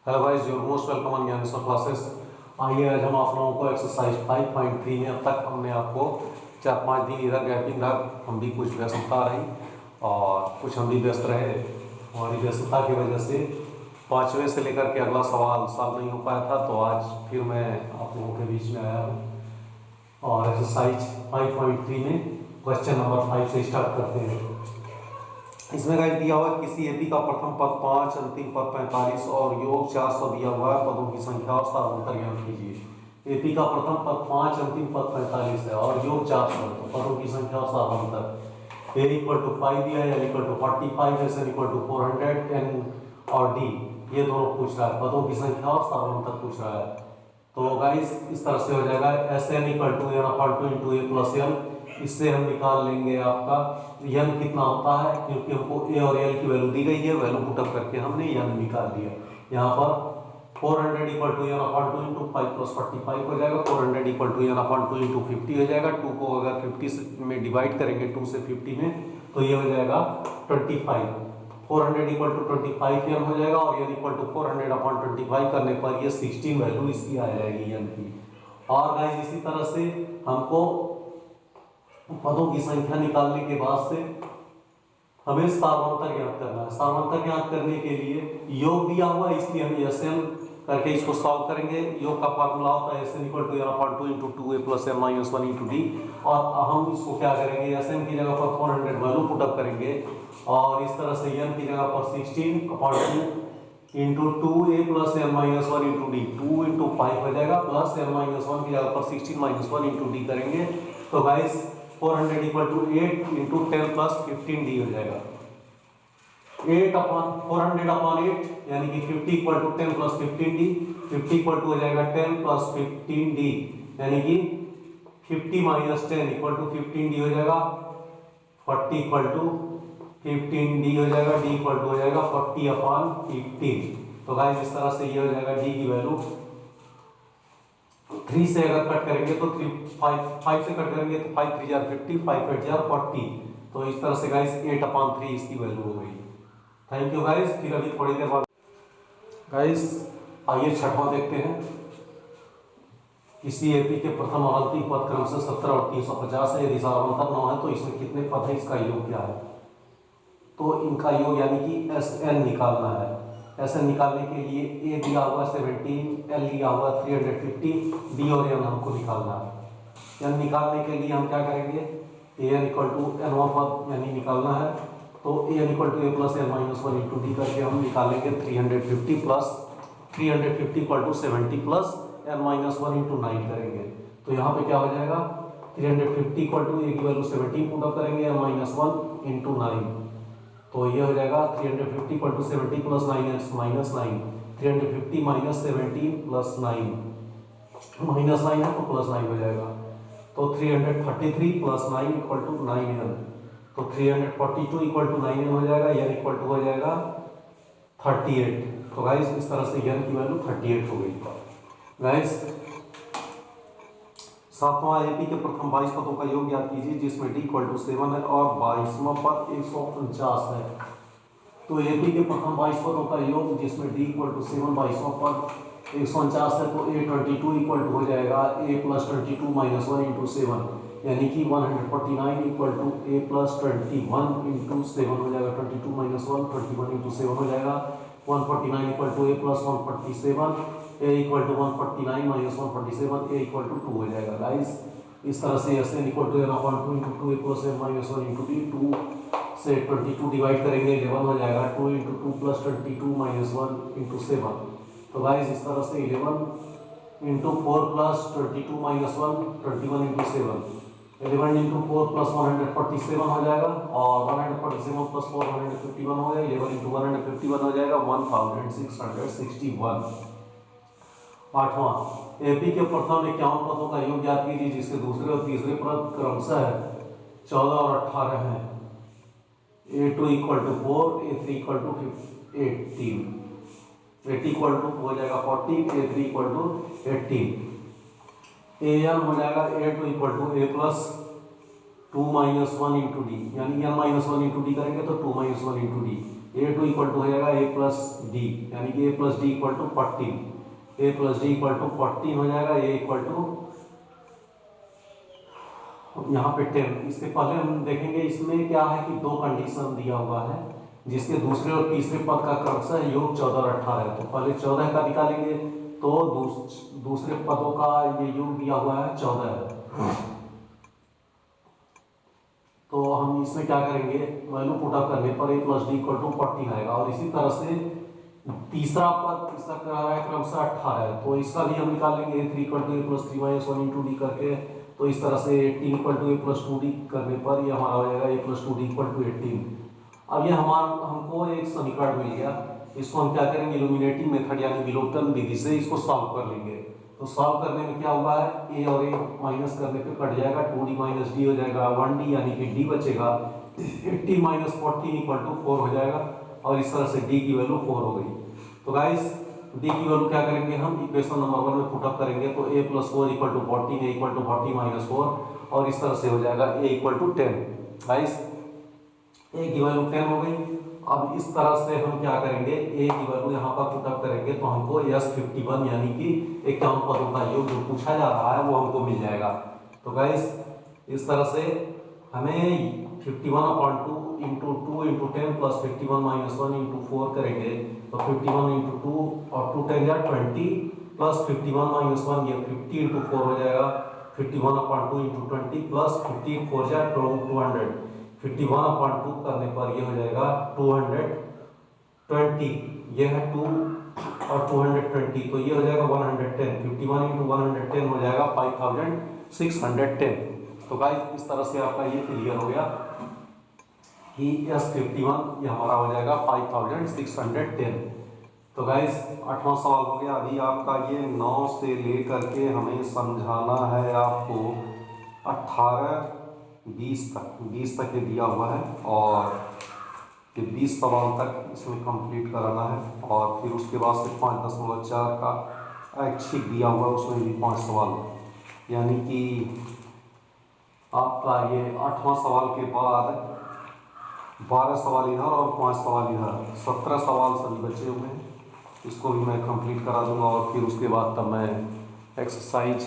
Hello guys, you're most welcome on Gyaneshwar classes. आइए आज हम आप लोगों को एक्सरसाइज 5.3 में अब तक हमने आपको 4-5 दिन इधर गैपिंग रहा, हम भी कुछ व्यस्तता रही और कुछ हम भी व्यस्त रहे। हमारी व्यस्तता की वजह से 5वें से लेकर के अगला सवाल सॉल्व नहीं हो पाया था, तो आज फिर मैं आप लोगों के बीच में आया हूँ और एक्सरसाइज 5.3 में क्वेश्चन नंबर 5 से स्टार्ट करते हैं। इसमें गाइस दिया हुआ किसी एपी का प्रथम पद 5, अंतिम पद 45 और योग 400 दिया हुआ है। पदों की संख्या और सारांतर ज्ञात कीजिए। एपी का प्रथम पद 5, अंतिम पद 45 है और योग 400 है, तो पदों की संख्या और सारांतर। ए इक्वल टू 5 दिया है, L equal to 45, S N equal to 400, N और डी ये दोनों पूछ रहा है। पदों की संख्या और सारांतर पूछ रहा है। तो गाइस इस तरह से हो जाएगा S N equal to N upon 2 into A plus L. इससे हम निकाल लेंगे आपका n कितना होता है, क्योंकि हमको a और l की वैल्यू दी गई है, वैल्यू पुटअप करके हमने n निकाल दिया। यहाँ पर 400 equal to n upon 2 into 5 plus 45 हो जाएगा। 400 equal to n upon 2 into 50 हो जाएगा। 2 को अगर 50 में डिवाइड करेंगे 2 से 50 में, तो ये हो जाएगा 25। 400 इक्वल टू 25 n हो जाएगा और n इक्वल टू 400 अपॉन 25 करने पर ये 16 वैल्यू इसकी आ जाएगी n की। और गाइस इसी तरह से हमको पदों की संख्या निकालने के बाद से हमें सारांतर ज्ञात करना है। सारांतर ज्ञात करने के लिए योग दिया हुआ है, इसलिए हम एसएन करके इसको सॉल्व करेंगे। योग का फार्मूला होता है SN equal to n upon 2 into 2a plus m minus 1 into D. और हम इसको क्या करेंगे, एसएन की जगह पर 400 वैल्यू पुटअप करेंगे और इस तरह से n की जगह पर 16 upon 2 into 2a plus m minus 1 into D. 2 into 5 हो जाएगा प्लस m माइनस 1 की जगह पर 16 माइनस 1 इंटू डी करेंगे, तो guys 400 equal to 8 into 10 plus 15 D हो जाएगा। 8 अपॉन 400 अपॉन 8 यानी कि 50 equal to 10 plus 15 D. 50 equal to हो जाएगा 10 प्लस 15 डी यानी कि 50 माइनस 10 इक्वल टू 15 डी हो जाएगा। 40 इक्वल टू 15 डी हो जाएगा। डी इक्वल टू हो जाएगा 40 अपॉन 15। तो गाइस इस तरह से ये हो जाएगा डी की वैल्यू। 3 से अगर कट करेंगे तो 5 से कट करेंगे तो 5 3 जार 50, 5 8 जार 40। तो इस तरह से गाइस 8 अपॉन 3 इसकी वैल्यू हो गई। Thank you guys. फिर अभी थोड़ी देर बाद गाइस आइए छठवां देखते हैं। किसी एपी के प्रथम और अंतिम पद क्रम से 70 और 350 है। यदि सारांतर 9 है तो इसमें कितने पद है, इसका योग क्या है। तो इनका योग यानी कि एस एन निकालना है। ऐसे निकालने के लिए ए दिया हुआ 17, एल दिया हुआ 350, डी और एन हमको निकालना है। एन निकालने के लिए हम क्या करेंगे, a n equal to n पद यानी निकालना है, तो a n equal to A plus N minus 1 into D करके हम निकालेंगे 350 plus 350 equal to 70 plus N minus 1 into 9 करेंगे। तो यहाँ पे क्या हो जाएगा, 350 इक्वल टू ए की वैल्यू 17 पुट अप करेंगे एन माइनस 1 इंटू 9, तो ये हो जाएगा 350 equal to 70 plus 9 minus 9। 350 minus 17 plus 9 minus 9 है तो प्लस 9 हो जाएगा। तो 333 प्लस 9 इक्वल टू 9n। तो 342 इक्वल टू 9n हो जाएगा। n इक्वल टू हो जाएगा 38। तो गाइस इस तरह से n की वैल्यू 38 हो गई। गाइस सातवां एपी के प्रथम 22 पदों का योग ज्ञात कीजिए, जिसमें डी इक्वल टू 7 है और 22वां पद 149 है। तो एपी के प्रथम 22 पदों का योग जिसमें डी इक्वल टू 7, 22वां पद 149 है, तो ए 22 इक्वल टू हो जाएगा ए प्लस 22 माइनस 1 इंटू 7 यानी कि 149 equal to A plus 21 into 7 हो जाएगा। 22 माइनस 1 21 इंटू 7 हो जाएगा। 149 equal to A plus 147, A equal to 149 minus 147, A equal to 2 हो जाएगा। गाइस इस तरह से S N equal to N upon 2 into 2 A plus N minus 1 into D. 2 से 22 डिवाइड करेंगे 11 हो जाएगा। 2 इंटू 2 प्लस 22 माइनस 1 इंटू 7। तो गाइस इस तरह से 11 into 4 plus 22 minus 1 21 into 7। 11 into 4 plus 147 हो जाएगा और 147 प्लस 4 151 हो जाएगा। 11 इंटू 151 हो जाएगा 1661। आठवां एपी के प्रथम 51 पदों का योग ज्ञात कीजिए, जिसके दूसरे और तीसरे पद क्रमशः 14 और 18 हैं। a2 equal to 4, a3 equal to 18, a2 equal to हो जाएगा 40, a3 इक्वल टू 18। an हो जाएगा a2 equal to a plus 2 minus 1 into D, यानी n माइनस 1 इंटू डी करेंगे तो 2 minus 1 into D. A2 equal to हो जाएगा a plus D, यानी कि a plus D equal to 14, a plus D equal to 14 हो जाएगा, a equal to यहाँ पे 10। इसके पहले हम देखेंगे इसमें क्या है कि दो कंडीशन दिया हुआ है जिसके दूसरे और तीसरे पद का क्रमशः योग 14 और 18 है। तो पहले 14 का निकालेंगे, तो दूसरे पदों का ये योग दिया हुआ है 14 है। तो हम इसमें क्या करेंगे, वैल्यू पुटअप करने पर a plus D equal to 14 आएगा। और इसी तरह से तीसरा पद इसका क्रमशः 18 है, तो इसका भी हम निकाल लेंगे a3 equal to a plus 3 minus 1 into D करके। तो इस तरह से 18 equal to a plus 2d करने पर ये हमारा हो जाएगा a plus 2d equal to 18। अब ये हमको एक समीकरण मिल गया, इसको हम क्या करेंगे, इल्यूमिनेटिंग मेथड यानी विलोपन विधि से इसको सॉल्व कर लेंगे। तो सॉल्व करने में क्या हुआ है, a और a माइनस करने पे कट जाएगा, 2d माइनस डी हो जाएगा 1d, यानी कि d बचेगा। 18 माइनस 14 इक्वल टू 4 हो जाएगा, और इस तरह से d की वैल्यू 4 हो गई। तो गाइस डी की वैल्यू क्या करेंगे, हम इक्वेशन नंबर 1 में पुटअप करेंगे। तो a plus 4 equal to 14, a equal to 40 minus 4, और इस तरह से हो जाएगा a equal to 10। Guys a की वैल्यू 10 हो गई। अब इस तरह से हम क्या करेंगे, a की वैल्यू यहाँ पर पुटअप करेंगे तो हमको S51 यानी कि 51 पदों का योग जो पूछा जा रहा है वो हमको मिल जाएगा। तो गाइस इस तरह से हमें 51/2 into 2 into 10 plus 51 minus 1 into 4 करेंगे। तो 51 इंटू 2 और 2 10 या 20 प्लस 51 माइनस 1 ये 50 इंटू 4 हो जाएगा। 51/2 इंटू 20 प्लस 50 4 या 200। 51/2 करने पर ये हो जाएगा 220, ये है 2 और 220, तो ये हो जाएगा 110। 51 इंटू 110 हो जाएगा 5610। तो गाइस इस तरह से आपका ये क्लियर हो गया कि S51 ये हमारा हो जाएगा 5610। तो गाइस 8वां सवाल हो गया। अभी आपका ये 9 से लेकर के हमें समझाना है आपको 18 20 तक ये दिया हुआ है, और ये 20 सवाल तक इसमें कंप्लीट कराना है। और फिर उसके बाद से 5.4 का ऐच्छिक दिया हुआ है, उसमें भी 5 सवाल, यानी कि आपका ये 8वां सवाल के बाद 12 सवाल इधर और 5 सवाल इधर, 17 सवाल सभी बचे हुए हैं। इसको भी मैं कंप्लीट करा दूंगा, और फिर उसके बाद तब मैं एक्सरसाइज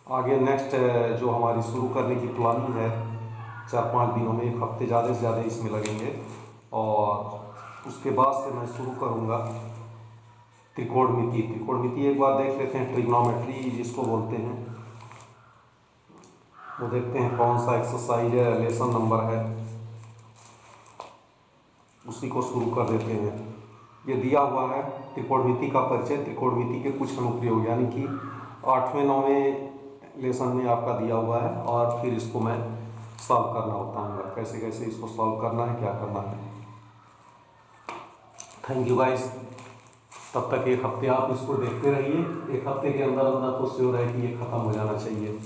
आगे नेक्स्ट जो हमारी शुरू करने की प्लानिंग है 4-5 दिनों में, 1 हफ्ते ज़्यादा से ज़्यादा इसमें लगेंगे। और उसके बाद से मैं शुरू करूँगा त्रिकोणमिति एक बार देख लेते हैं, ट्रिग्नोमेट्री जिसको बोलते हैं, वो देखते हैं कौन सा एक्सरसाइज है, लेसन नंबर है, उसी को शुरू कर देते हैं। ये दिया हुआ है त्रिकोणमिति का परिचय, त्रिकोणमिति के कुछ अनुप्रयोग, यानी कि 8वें-9वें लेसन में आपका दिया हुआ है। और फिर इसको मैं सॉल्व करना बताऊंगा, कैसे कैसे इसको सॉल्व करना है, क्या करना है। Thank you guys. तब तक 1 हफ्ते आप इसको देखते रहिए, 1 हफ्ते के अंदर अंदर तो श्योर है कि ये खत्म हो जाना चाहिए।